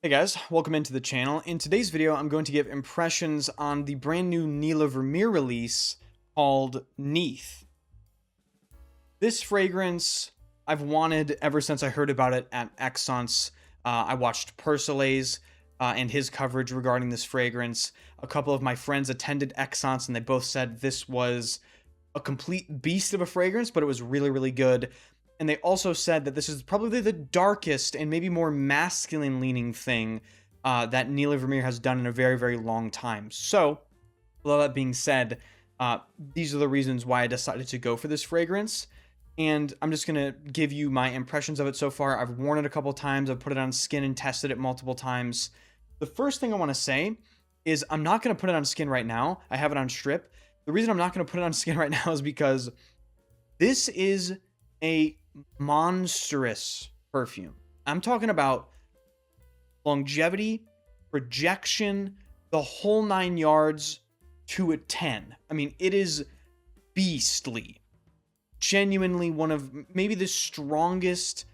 Hey guys, welcome into the channel. In today's video, I'm going to give impressions on the brand new Neela Vermeire release called Neith. This fragrance I've wanted ever since I heard about it at Exxon's. I watched Persola's and his coverage regarding this fragrance. A couple of my friends attended Exxon's and they both said this was a complete beast of a fragrance, but it was really, really good. And they also said that this is probably the darkest and maybe more masculine leaning thing that Neela Vermeire has done in a very, very long time. So, with all that being said, these are the reasons why I decided to go for this fragrance. And I'm just going to give you my impressions of it so far. I've worn it a couple times. I've put it on skin and tested it multiple times. The first thing I want to say is I'm not going to put it on skin right now. I have it on strip. The reason I'm not going to put it on skin right now is because this is a monstrous perfume. I'm talking about longevity, projection, the whole 9 yards to a 10. I mean, it is beastly. Genuinely one of maybe the strongest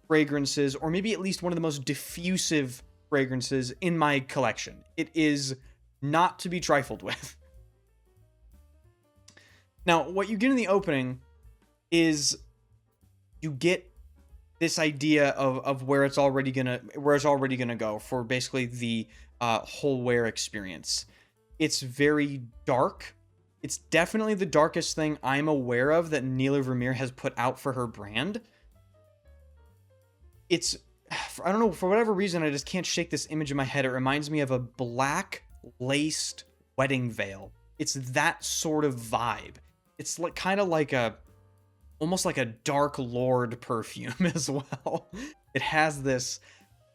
fragrances, or maybe at least one of the most diffusive fragrances in my collection. It is not to be trifled with. Now, what you get in the opening is you get this idea of where it's already gonna go for basically the whole wear experience. It's very dark. It's definitely the darkest thing I'm aware of that Neela Vermeire has put out for her brand. It's, I don't know, for whatever reason, I just can't shake this image in my head. It reminds me of a black laced wedding veil. It's that sort of vibe. It's like kind of like almost like a Dark Lord perfume as well. It has this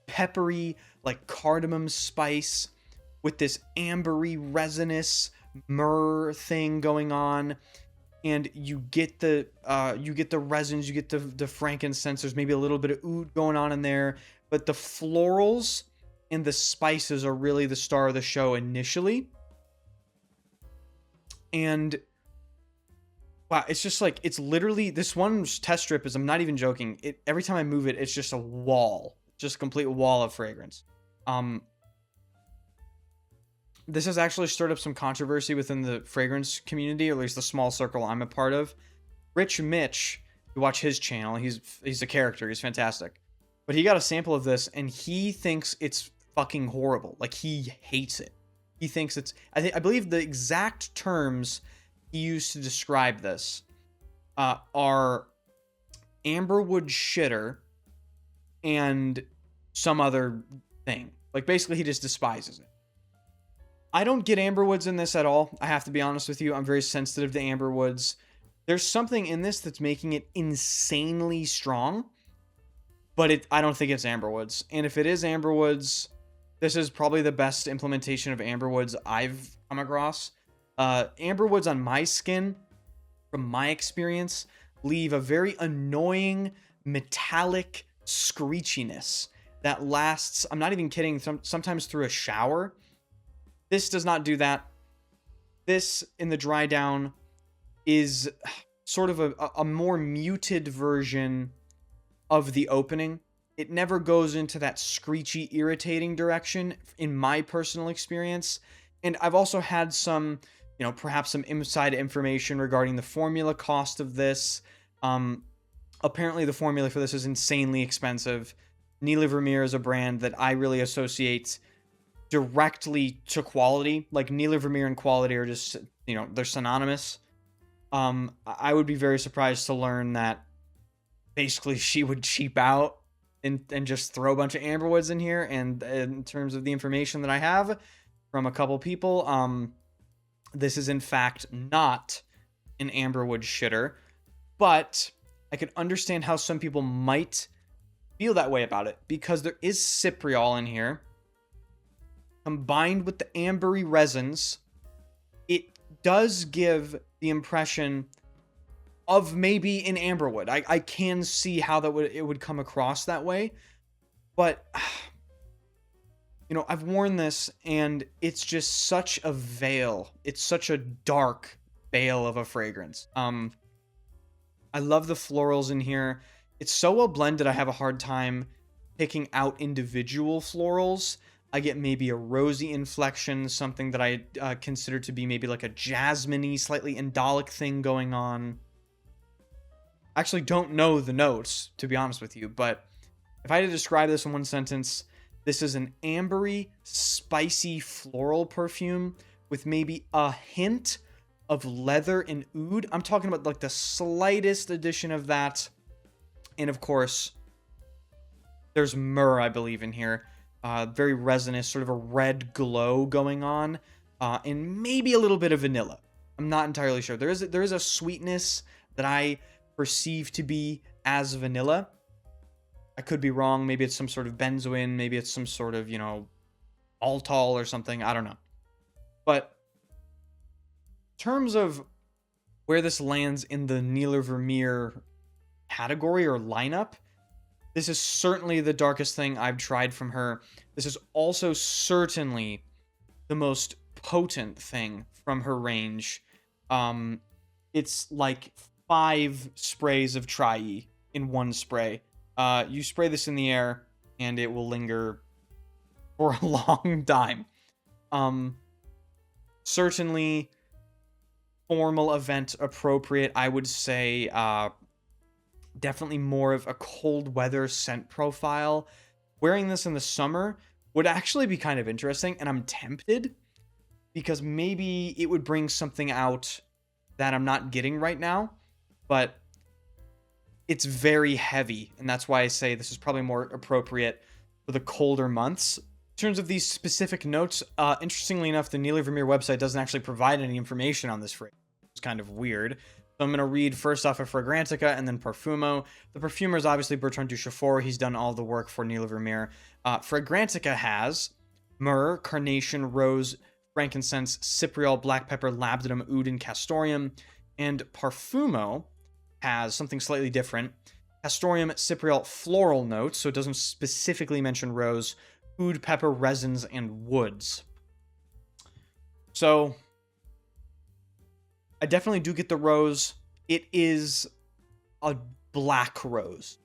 peppery, like cardamom spice with this ambery, resinous myrrh thing going on, and you get the resins, you get the frankincense. There's maybe a little bit of oud going on in there, but the florals and the spices are really the star of the show initially. And wow, it's just like, it's literally, this one test strip is, I'm not even joking, every time I move it, it's just a wall, just a complete wall of fragrance. This has actually stirred up some controversy within the fragrance community, or at least the small circle I'm a part of. Rich Mitch, you watch his channel, he's a character, he's fantastic. But he got a sample of this, and he thinks it's fucking horrible. Like, he hates it. He thinks it's, I believe the exact terms he used to describe this are amberwood shitter and some other thing. Like, basically, he just despises it. I don't get amberwoods in this at all. I have to be honest with you. I'm very sensitive to amberwoods. There's something in this that's making it insanely strong, but I don't think it's amberwoods. And if it is amberwoods, this is probably the best implementation of amberwoods I've come across. Amberwoods on my skin, from my experience, leave a very annoying metallic screechiness that lasts, I'm not even kidding, sometimes through a shower. This does not do that. This, in the dry down, is sort of a more muted version of the opening. It never goes into that screechy, irritating direction, in my personal experience. And I've also had some, perhaps some inside information regarding the formula cost of this. Apparently the formula for this is insanely expensive. Neela Vermeire is a brand that I really associate directly to quality. Like, Neela Vermeire and quality are just, they're synonymous. I would be very surprised to learn that basically she would cheap out and just throw a bunch of amberwoods in here. And in terms of the information that I have from a couple people, this is in fact not an amberwood shitter, but I can understand how some people might feel that way about it, because there is cypriol in here. Combined with the ambery resins, it does give the impression of maybe an amberwood. I can see how it would come across that way, but I've worn this and it's just such a veil. It's such a dark veil of a fragrance. I love the florals in here. It's so well blended, I have a hard time picking out individual florals, I get maybe a rosy inflection, something that I consider to be maybe like a jasmine-y, slightly indolic thing going on. I actually don't know the notes, to be honest with you, but if I had to describe this in one sentence, this is an ambery, spicy floral perfume with maybe a hint of leather and oud. I'm talking about like the slightest addition of that. And of course, there's myrrh, I believe, in here. Very resinous, sort of a red glow going on. And maybe a little bit of vanilla. I'm not entirely sure. There is a sweetness that I perceive to be as vanilla. I could be wrong. Maybe it's some sort of benzoin. Maybe it's some sort of, Altol or something. I don't know. But in terms of where this lands in the Neela Vermeire category or lineup, this is certainly the darkest thing I've tried from her. This is also certainly the most potent thing from her range. It's like 5 sprays of Tri in one spray. You spray this in the air, and it will linger for a long time. Certainly formal event appropriate. I would say definitely more of a cold weather scent profile. Wearing this in the summer would actually be kind of interesting, and I'm tempted because maybe it would bring something out that I'm not getting right now, but it's very heavy, and that's why I say this is probably more appropriate for the colder months. In terms of these specific notes, interestingly enough, the Neela Vermeire website doesn't actually provide any information on this fragrance. It's kind of weird. So I'm going to read first off of Fragrantica and then Parfumo. The perfumer is obviously Bertrand Duchaufour. He's done all the work for Neela Vermeire. Fragrantica has myrrh, carnation, rose, frankincense, cypriol, black pepper, labdanum, oud, and castoreum. And Parfumo has something slightly different. Castoreum, cypriol, floral notes, so it doesn't specifically mention rose, oud, pepper, resins, and woods. So I definitely do get the rose. It is a black rose.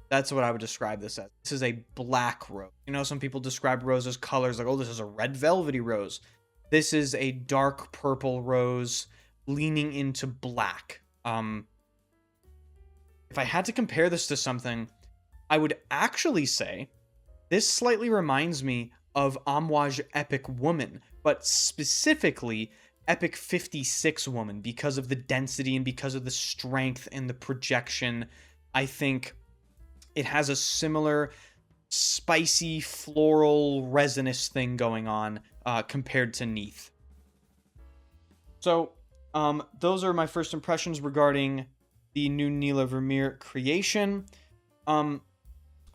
That's what I would describe this as. This is a black rose. Some people describe rose as colors, like, oh, this is a red velvety rose. This is a dark purple rose leaning into black. If I had to compare this to something, I would actually say this slightly reminds me of Amouage Epic Woman, but specifically Epic 56 Woman because of the density and because of the strength and the projection. I think it has a similar spicy, floral, resinous thing going on compared to Neith. So those are my first impressions regarding the new Neela Vermeire creation. It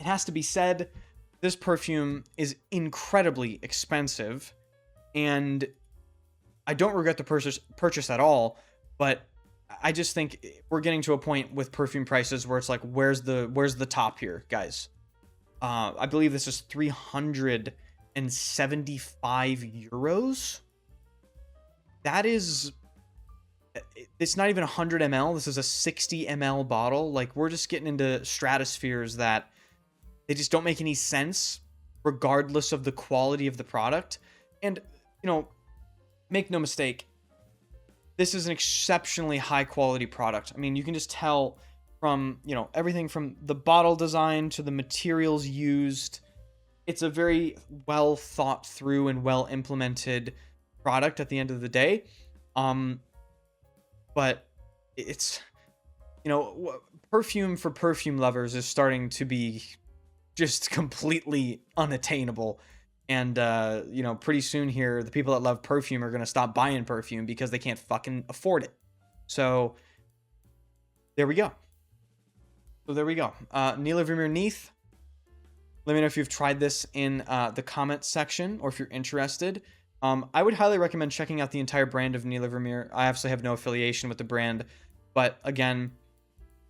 has to be said, this perfume is incredibly expensive, and I don't regret the purchase at all, but I just think we're getting to a point with perfume prices where it's like, where's the top here, guys? I believe this is 375 euros. That is, it's not even 100 ml. This is a 60 ml bottle. Like, we're just getting into stratospheres that they just don't make any sense regardless of the quality of the product. And, make no mistake, this is an exceptionally high quality product. I mean, you can just tell from, everything from the bottle design to the materials used. It's a very well thought through and well implemented product at the end of the day. But it's, perfume for perfume lovers is starting to be just completely unattainable. And, pretty soon here, the people that love perfume are going to stop buying perfume because they can't fucking afford it. So there we go. Neela Vermeire Neith. Let me know if you've tried this in the comment section or if you're interested. I would highly recommend checking out the entire brand of Neela Vermeire. I obviously have no affiliation with the brand, but again,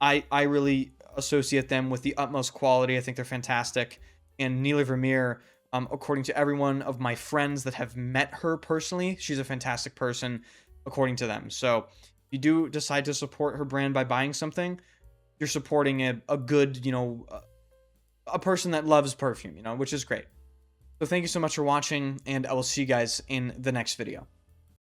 I really associate them with the utmost quality. I think they're fantastic. And Neela Vermeire, according to every one of my friends that have met her personally, she's a fantastic person, according to them. So if you do decide to support her brand by buying something, you're supporting a good, a person that loves perfume, which is great. So thank you so much for watching, and I will see you guys in the next video.